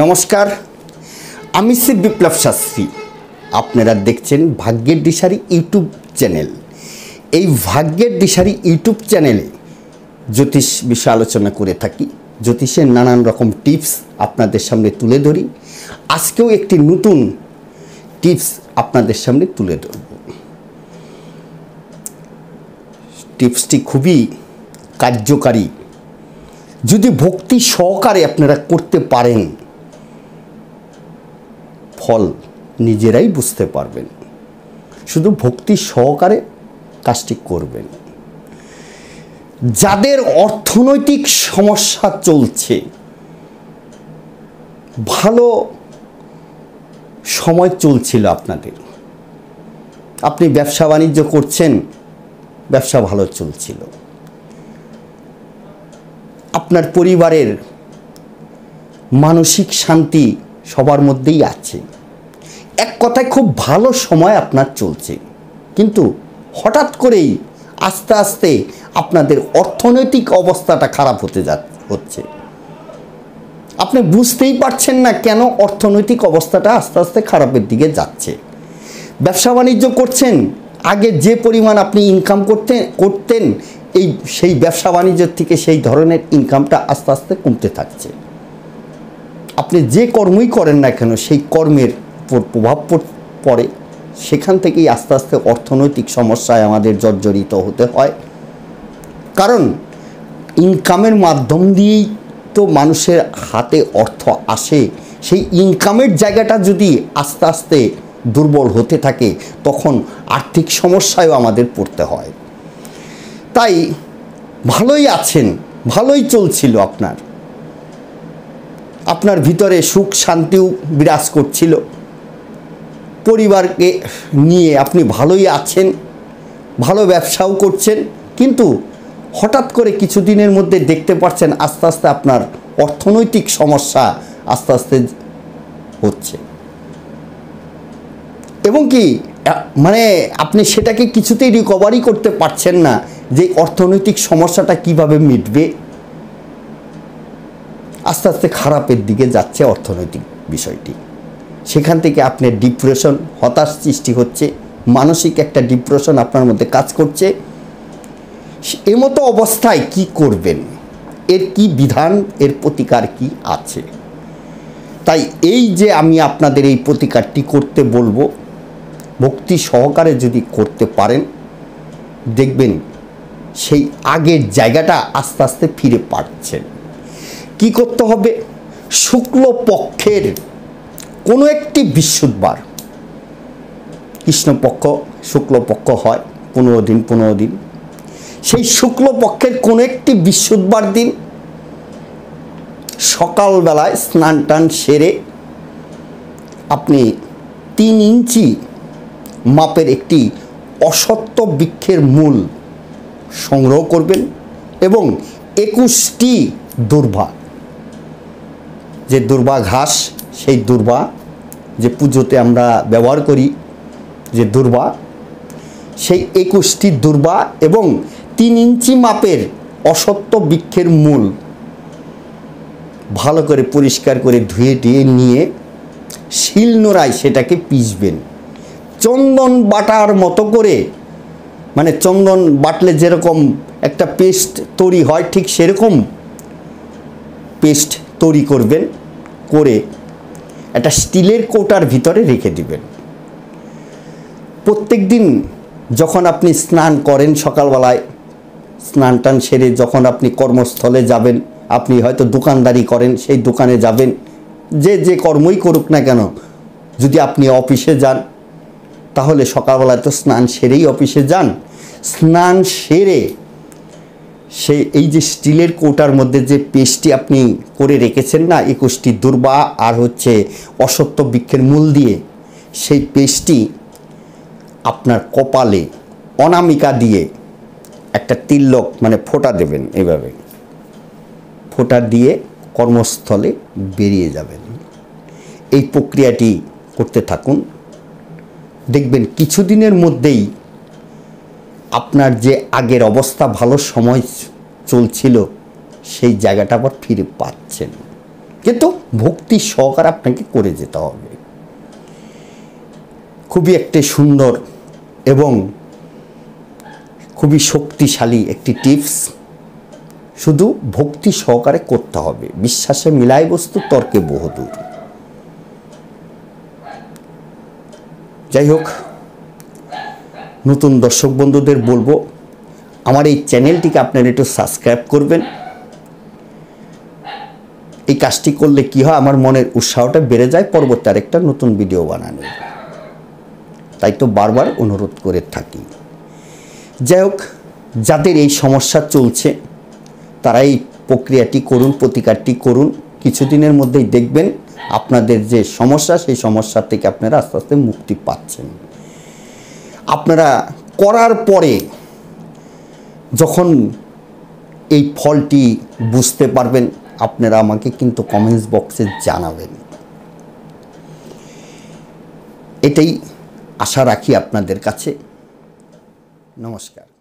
নমস্কার, আমি শ্রী বিপ্লব শাস্ত্রী। আপনারা দেখছেন ভাগ্যের দিশারি ইউটিউব চ্যানেল। এই ভাগ্যের দিশারি ইউটিউব চ্যানেলে জ্যোতিষ বিষয়ে আলোচনা করে থাকি। জ্যোতিষের নানান রকম টিপস আপনাদের সামনে তুলে ধরি। আজকেও একটি নতুন টিপস আপনাদের সামনে তুলে ধরব। টিপসটি খুবই কার্যকারী। যদি ভক্তি সহকারে আপনারা করতে পারেন, ফল নিজেরাই বুঝতে পারবেন। শুধু ভক্তি সহকারে কাজটি করবেন। যাদের অর্থনৈতিক সমস্যা চলছে, ভালো সময় চলছিল আপনাদের, আপনি ব্যবসা বাণিজ্য করছেন, ব্যবসা ভালো চলছিল, আপনার পরিবারের মানসিক শান্তি সবার মধ্যেই আছে, এক কথায় খুব ভালো সময় আপনার চলছে। কিন্তু হঠাৎ করেই আস্তে আস্তে আপনাদের অর্থনৈতিক অবস্থাটা খারাপ হচ্ছে। আপনি বুঝতেই পারছেন না কেন অর্থনৈতিক অবস্থাটা আস্তে আস্তে খারাপের দিকে যাচ্ছে। ব্যবসা বাণিজ্য করছেন, আগে যে পরিমাণ আপনি ইনকাম করতেন সেই ব্যবসা বাণিজ্যের থেকে সেই ধরনের ইনকামটা আস্তে আস্তে কমতে থাকছে। আপনি যে কর্মই করেন না কেন, সেই কর্মের প্রভাব পড়ে। সেখান থেকেই আস্তে আস্তে অর্থনৈতিক সমস্যায় আমাদের জর্জরিত হতে হয়। কারণ ইনকামের মাধ্যম দিয়েই তো মানুষের হাতে অর্থ আসে। সেই ইনকামের জায়গাটা যদি আস্তে আস্তে দুর্বল হতে থাকে, তখন আর্থিক সমস্যায়ও আমাদের পড়তে হয়। তাই ভালোই আছেন, ভালোই চলছিল, আপনার ভিতরে সুখ শান্তিও বিরাজ করছিল, পরিবারকে নিয়ে আপনি ভালোই আছেন, ভালো ব্যবসাও করছেন। কিন্তু হঠাৎ করে কিছুদিনের মধ্যে দেখতে পাচ্ছেন আস্তে আস্তে আপনার অর্থনৈতিক সমস্যা আস্তে আস্তে হচ্ছে, এবং কি আপনি সেটাকে কিছুতেই রিকভারি করতে পারছেন না যে অর্থনৈতিক সমস্যাটা কিভাবে মিটবে। আস্তে আস্তে খারাপের দিকে যাচ্ছে অর্থনৈতিক বিষয়টি। সেখান থেকে আপনার ডিপ্রেশন, হতাশ সৃষ্টি হচ্ছে, মানসিক একটা ডিপ্রেশন আপনার মধ্যে কাজ করছে। এমতো অবস্থায় কি করবেন, এর কি বিধান, এর প্রতিকার কি আছে? তাই এই যে আমি আপনাদের এই প্রতিকারটি করতে বলবো, ভক্তি সহকারে যদি করতে পারেন, দেখবেন সেই আগের জায়গাটা আস্তে আস্তে ফিরে পাচ্ছেন। কি করতে হবে? শুক্লপক্ষের কোনো একটি বৃহস্পতিবার, কৃষ্ণপক্ষ শুক্লপক্ষ হয় 15 দিন, সেই শুক্লপক্ষের কোনো একটি বৃহস্পতিবার দিন সকালবেলায় স্নান টান সেরে আপনি 3 ইঞ্চি মাপের একটি অশ্বত্থ বৃক্ষের মূল সংগ্রহ করবেন এবং 21টি দূর্বা, যে দূর্বা ঘাস, সেই দূর্বা যে পুজোতে আমরা ব্যবহার করি, যে দূর্বা, সেই 21টি দূর্বা এবং 3 ইঞ্চি মাপের অশ্বত্থ বৃক্ষের মূল ভালো করে পরিষ্কার করে ধুয়ে নিয়ে শিলনোড়ায় সেটাকে পিষবেন। চন্দন বাটার মতো করে, চন্দন বাটলে যেরকম একটা পেস্ট তৈরি হয়, ঠিক সেরকম পেস্ট তৈরি করবেন, করে একটা স্টিলের কৌটার ভিতরে রেখে দিবেন। প্রত্যেক দিন যখন আপনি স্নান করেন, সকালবেলায় স্নান টান সেরে যখন আপনি কর্মস্থলে যাবেন, আপনি হয়তো দোকানদারি করেন, সেই দোকানে যাবেন, যে কর্মই করুক না কেন, যদি আপনি অফিসে যান তাহলে সকালবেলায় তো স্নান সেরেই অফিসে যান। স্নান সেরে এই যে স্টিলের কৌটার মধ্যে যে পেস্টটি আপনি করে রেখেছেন না, 21টি দূর্বা আর অশ্বত্থ বৃক্ষের মূল দিয়ে, সেই পেস্টটি আপনার কপালে অনামিকা দিয়ে একটা তিলক ফোঁটা দেবেন। এভাবে ফোঁটা দিয়ে কর্মস্থলে বেরিয়ে যাবেন। এই প্রক্রিয়াটি করতে থাকুন, দেখবেন কিছুদিনের মধ্যেই আপনার যে আগের অবস্থা, ভালো সময় চলছিল, সেই জায়গাটা আবার ফিরে পাচ্ছেন। কিন্তু ভক্তি সহকারে আপনাকে করে যেতে হবে। খুবই একটি সুন্দর এবং খুবই শক্তিশালী একটি টিপস। শুধু ভক্তি সহকারে করতে হবে। বিশ্বাসে মিলাই বস্তু, তর্কে বহুদূর। যাই হোক, নতুন দর্শক বন্ধুদের বলবো, আমার এই চ্যানেলটিকে আপনারা একটু সাবস্ক্রাইব করবেন। এই কাজটি করলে কি হয়, আমার মনের উৎসাহটা বেড়ে যায় পরবর্তী আরেকটা নতুন ভিডিও বানানোর। তাই তো বারবার অনুরোধ করে থাকি। যাই হোক, যাদের এই সমস্যা চলছে তারা এই প্রক্রিয়াটি করুন, প্রতিকারটি করুন। কিছুদিনের মধ্যেই দেখবেন আপনাদের যে সমস্যা, সেই সমস্যা থেকে আপনারা আস্তে আস্তে মুক্তি পাচ্ছেন। আপনারা করার পরে যখন এই ফলটি বুঝতে পারবেন, আপনারা আমাকে কিন্তু কমেন্টস বক্সে জানাবেন। এটাই আশা রাখি আপনাদের কাছে। নমস্কার।